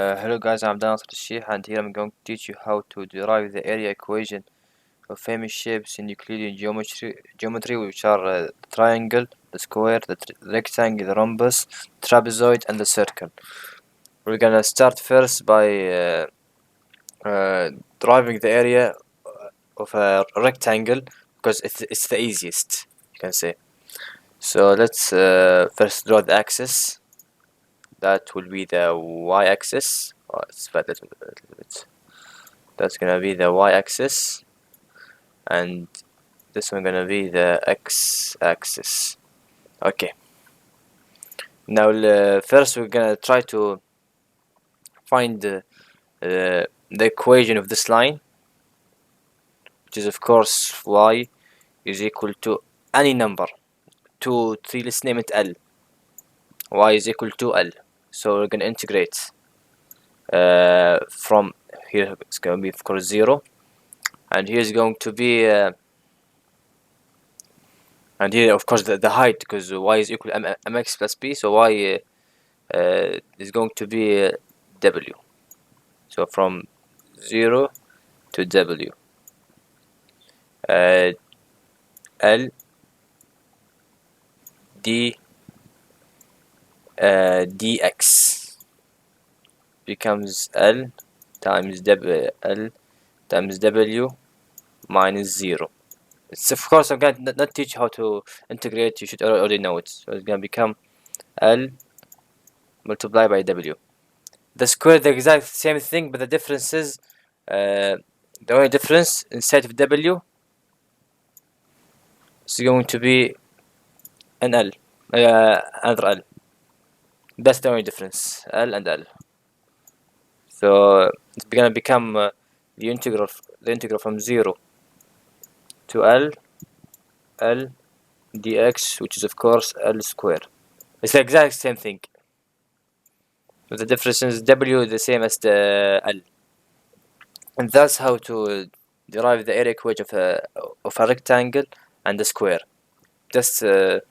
Hello guys, I'm Dan Sheikh, and here I'm going to teach you how to derive the area equation of famous shapes in Euclidean geometry, which are the triangle, the square, the rectangle, the rhombus, trapezoid, and the circle. We're gonna start first by deriving the area of a rectangle because it's the easiest, you can say. So let's first draw the axis. That will be the y-axis. Oh, it's bad a little bit. That's gonna be the y-axis, and this one gonna be the x-axis. Okay. Now, first we're gonna try to find the equation of this line, which is of course y is equal to any number. 2, 3. Let's name it L. Y is equal to L. So we're gonna integrate from here. It's gonna be of course 0. And here's going to be and here of course the height, because y is equal to mx plus b, so y is going to be w. So from 0 to w, L d dx becomes L times w minus 0. It's of course I'm gonna not teach how to integrate. You should already know it. So it's gonna become L multiplied by w. The square, the exact same thing, but the difference is the only difference, instead of w is going to be an L, another L. That's the only difference, L and L. So it's gonna become the integral from 0 to L dx, which is of course L square. It's the exact same thing. But the difference is w is the same as the L. And that's how to derive the area equation of a rectangle and a square. Just some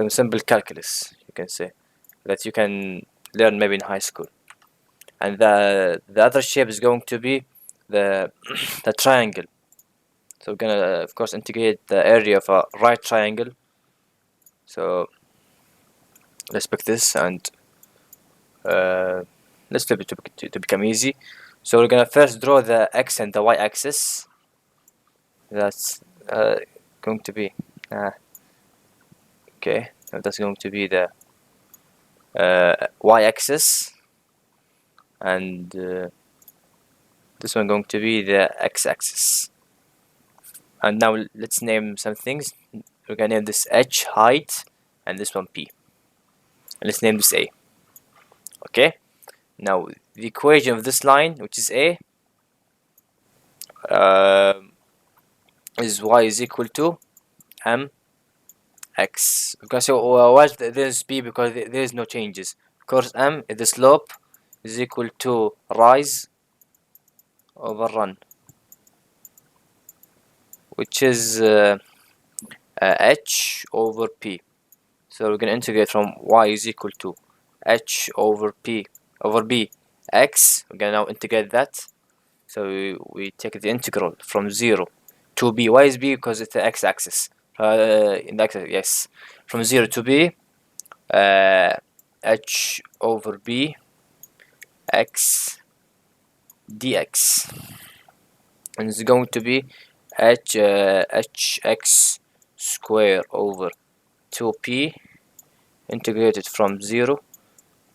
simple calculus, you can say, that you can learn maybe in high school. And the other shape is going to be the triangle. So we're gonna of course integrate the area of a right triangle. So let's pick this, and let's flip it to become easy. So we're gonna first draw the x and the y axis. That's going to be okay. So that's going to be the y axis, and this one going to be the x axis. And now let's name some things. We're gonna name this h, height, and this one p. And let's name this a. Okay. Now the equation of this line, which is a, is y is equal to mx. Because why there's b? Because there is no changes. Of course, m is the slope, is equal to rise over run, which is h over p. So we're gonna integrate from y is equal to h over p over b x. We're gonna now integrate that. So we take the integral from 0 to b. Why is b? Because it's the x-axis. In the x-axis, yes. From 0 to b, h over b x dx, and it's going to be hx square over 2p integrated from 0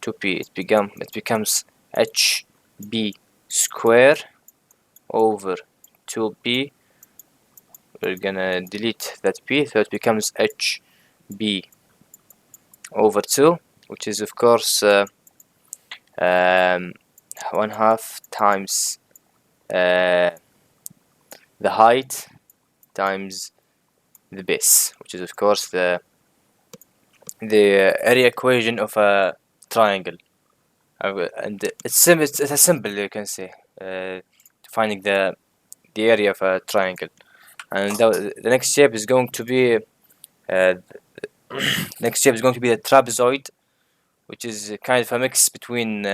to p. It becomes hb square over 2p. We're gonna delete that p, so it becomes hb over 2, which is of course 1/2 times the height times the base, which is of course the area equation of a triangle. And it's a simple, you can say, finding the area of a triangle. And the next shape is going to be the trapezoid, which is kind of a mix between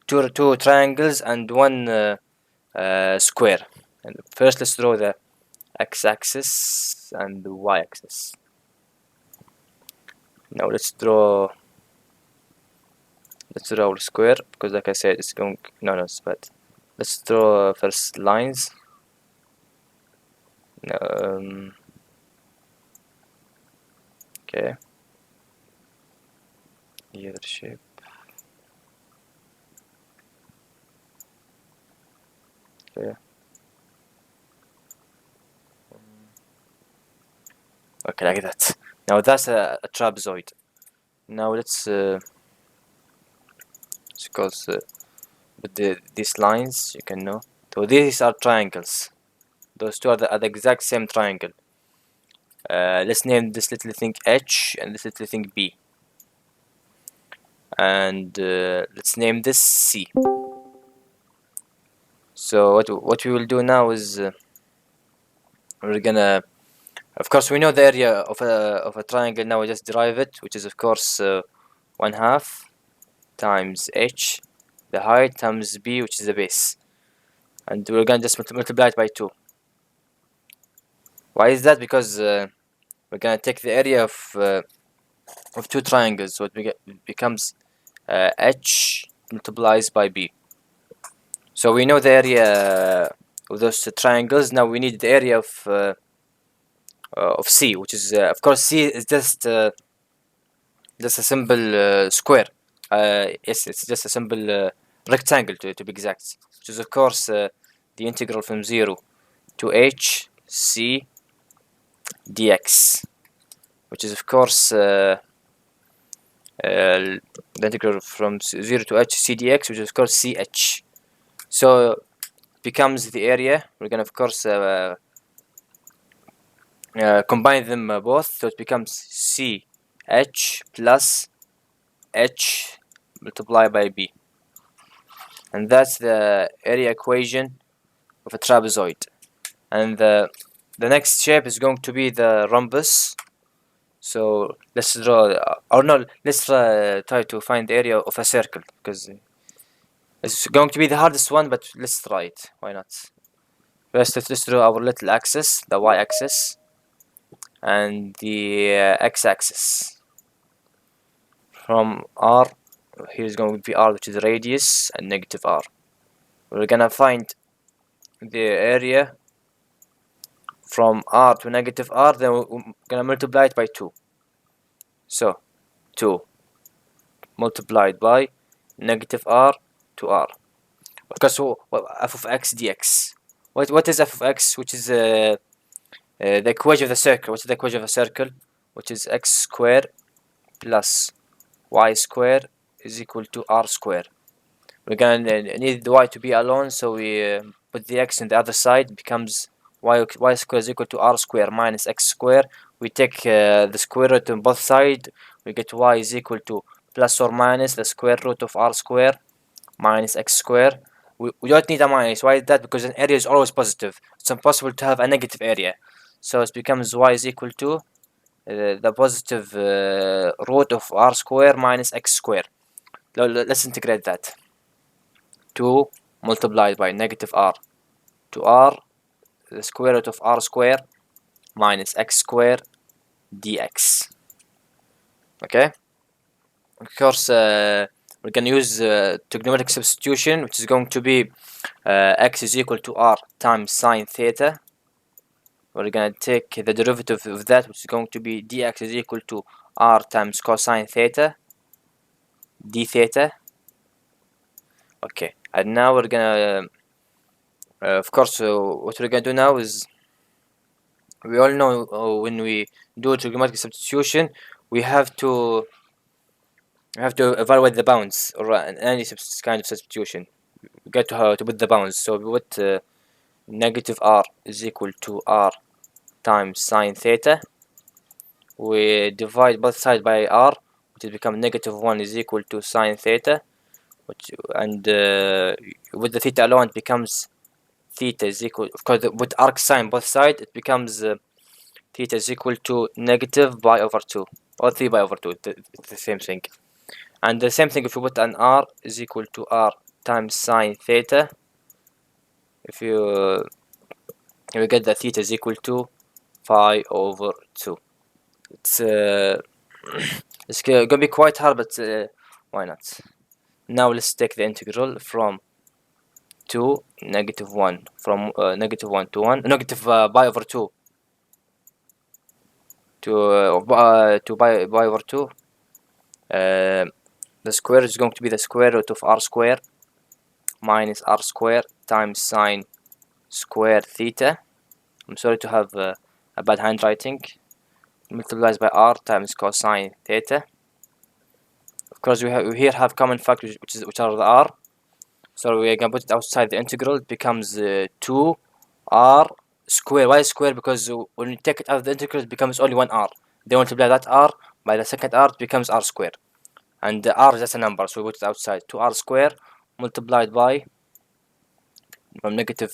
two triangles and one square. And first let's draw the x-axis and the y-axis. Now let's draw our square, because like I said, it's going it's bad. Let's draw first lines. Okay, the other shape. Okay. Okay, like that. Now that's a trapezoid. Now let's because with these lines, you can know. So these are triangles. Those two are the exact same triangle. Let's name this little thing H and this little thing B. And let's name this C. So what we will do now is we're gonna, of course, we know the area of a triangle. Now we just derive it, which is of course 1/2 times H, the height, times B, which is the base, and we're gonna just multiply it by 2. Why is that? Because we're gonna take the area of two triangles, so it becomes H multiplies by B. So we know the area of those triangles. Now we need the area of C, which is of course C is just a simple square. Yes, it's just a simple rectangle to be exact, which is of course the integral from 0 to H C dx, which is of course the integral from 0 to H C dx, which is of course CH. So it becomes the area. We're gonna of course combine them both, so it becomes CH plus H multiplied by B, and that's the area equation of a trapezoid. And the next shape is going to be the rhombus. So let's draw, or no, let's try to find the area of a circle, because it's going to be the hardest one, but let's try it. Why not? First, let's draw our little axis, the y-axis, and the x-axis. From R, here's going to be R, which is radius, and negative R. We're gonna find the area from R to negative R, then we're gonna multiply it by 2. So 2 multiplied by negative R to R. Okay, so f of x dx. What is f of x? Which is the equation of the circle. What's the equation of a circle? Which is x squared plus y squared is equal to r squared. We're gonna need the y to be alone, so we put the x on the other side. It becomes y squared is equal to r squared minus x squared. We take the square root on both sides. We get y is equal to plus or minus the square root of r squared minus x squared. We don't need a minus. Why is that? Because an area is always positive. It's impossible to have a negative area. So it becomes y is equal to the positive root of r squared minus x squared. Let's integrate that. 2 multiplied by negative r to r, the square root of r squared minus x squared dx. Okay, of course we're gonna use trigonometric substitution, which is going to be x is equal to r times sine theta. We're gonna take the derivative of that, which is going to be dx is equal to r times cosine theta d theta. Okay, and now we're gonna of course what we're gonna do now is, we all know when we do trigonometric substitution, we have to evaluate the bounds, or any kind of substitution. We got to put the bounds. So we put negative r is equal to r times sine theta. We divide both sides by r, which will become negative 1 is equal to sine theta, and with the theta alone it becomes theta is equal, of course with arc sine both sides, it becomes theta is equal to negative pi over 2 or 3 pi over 2. It's the same thing. And the same thing if you put an r is equal to r times sine theta. If you get that theta is equal to phi over 2. It's it's gonna be quite hard, but why not? Now let's take the integral from 2 negative 1, from negative 1 to 1, negative pi over 2 to pi over 2. The square is going to be the square root of r square minus r square times sine square theta. I'm sorry to have a bad handwriting. Multiplies by r times cosine theta. Of course, we here have common factors, which are the r. So we're gonna put it outside the integral. It becomes 2r square. Why square? Because when you take it out of the integral, it becomes only one r. Then multiply that r by the second r, it becomes r square. And the r is just a number, so we put it outside. 2r square multiplied by, from negative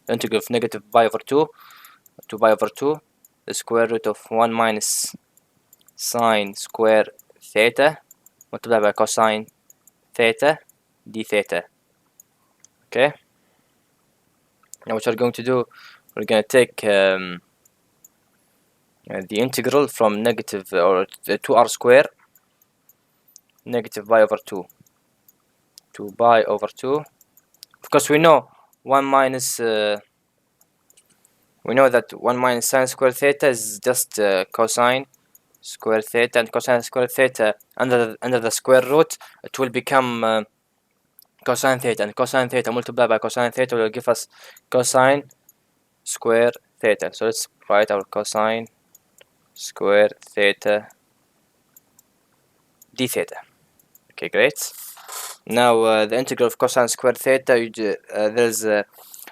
integral of negative pi over 2 to pi over 2, the square root of 1 minus sine square theta multiplied by cosine theta d theta. Okay, now what we're going to do, we're going to take the integral from negative or 2r square negative pi over 2 to pi over 2. Of course, we know 1 minus we know that 1 minus sine square theta is just cosine square theta, and cosine square theta under the square root, it will become cosine theta, and cosine theta multiplied by cosine theta will give us cosine square theta. So let's write our cosine square theta d theta. Okay, great. Now the integral of cosine square theta, there's a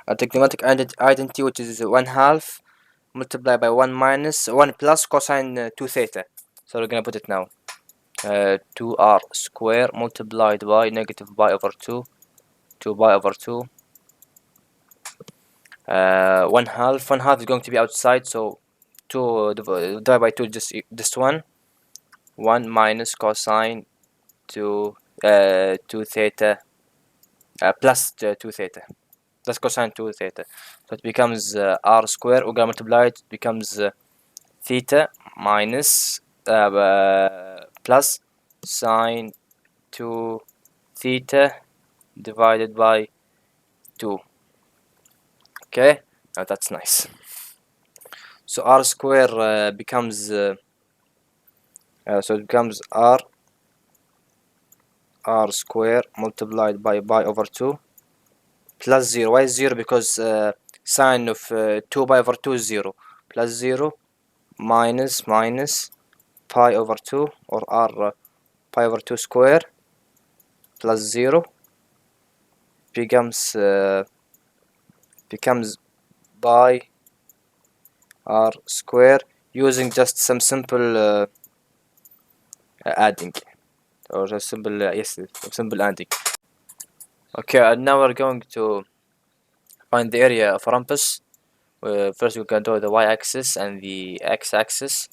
trigonometric identity, which is 1/2 multiplied by 1 minus 1 plus cosine 2 theta. So we're gonna put it now. 2r square multiplied by negative pi over 2 to pi over 2. 1/2 is going to be outside, so 2 divided by 2 just this one. 1 minus cosine 2 theta plus 2 theta. That's cosine 2 theta. So it becomes r square. We're gonna multiply it. It becomes theta minus plus sine 2 theta divided by 2. Okay, now that's nice. So r square becomes so it becomes r square multiplied by pi over 2 plus 0. Why 0? Because sine of 2 pi over 2 is 0. Plus 0 minus pi over 2, or r pi over 2 square plus 0 becomes pi r square, using just some simple adding, or just simple simple adding. Okay, and now we're going to find the area of a rhombus. First we're gonna draw the y-axis and the x-axis,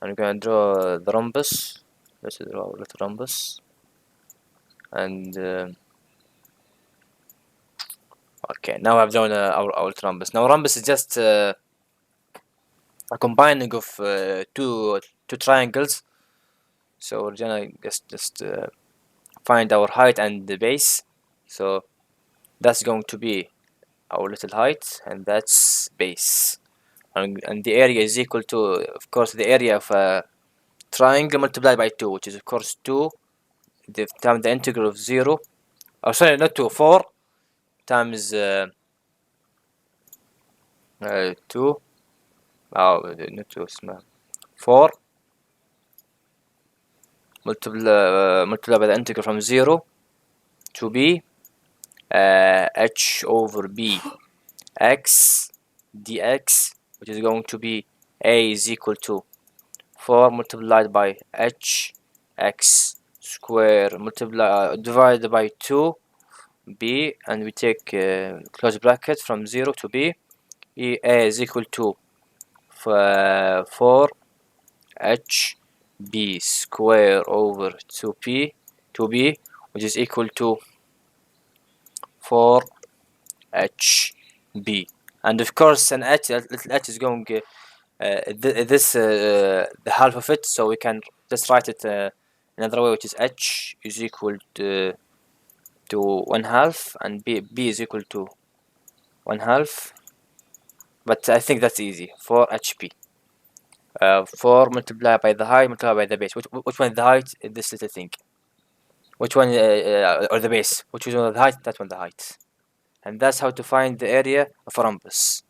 and we're gonna draw the rhombus. Let's draw a little rhombus. And okay, now I've drawn our rhombus. Now rhombus is just a combining of two triangles. So we're gonna just find our height and the base. So that's going to be our little height, and that's base. And the area is equal to, of course, the area of a triangle multiplied by 2, which is of course 2 times the integral of 0. Oh, sorry, not 2, 4 times 2. Oh, not 2, 4 multiply by the integral from 0 to b h over b x dx, which is going to be a is equal to 4 multiplied by h x square divided by 2 b, and we take close bracket from 0 to b. A is equal to 4 h b square over 2b, which is equal to 4 HB. And of course an h, little h is going the half of it, so we can just write it another way, which is h is equal to 1/2, and b is equal to 1/2. But I think that's easy. 4 HP. 4 multiplied by the height multiplied by the base. Which one is the height? This little thing. Which one or the base? Which one the height? That one the height. And that's how to find the area of a rhombus.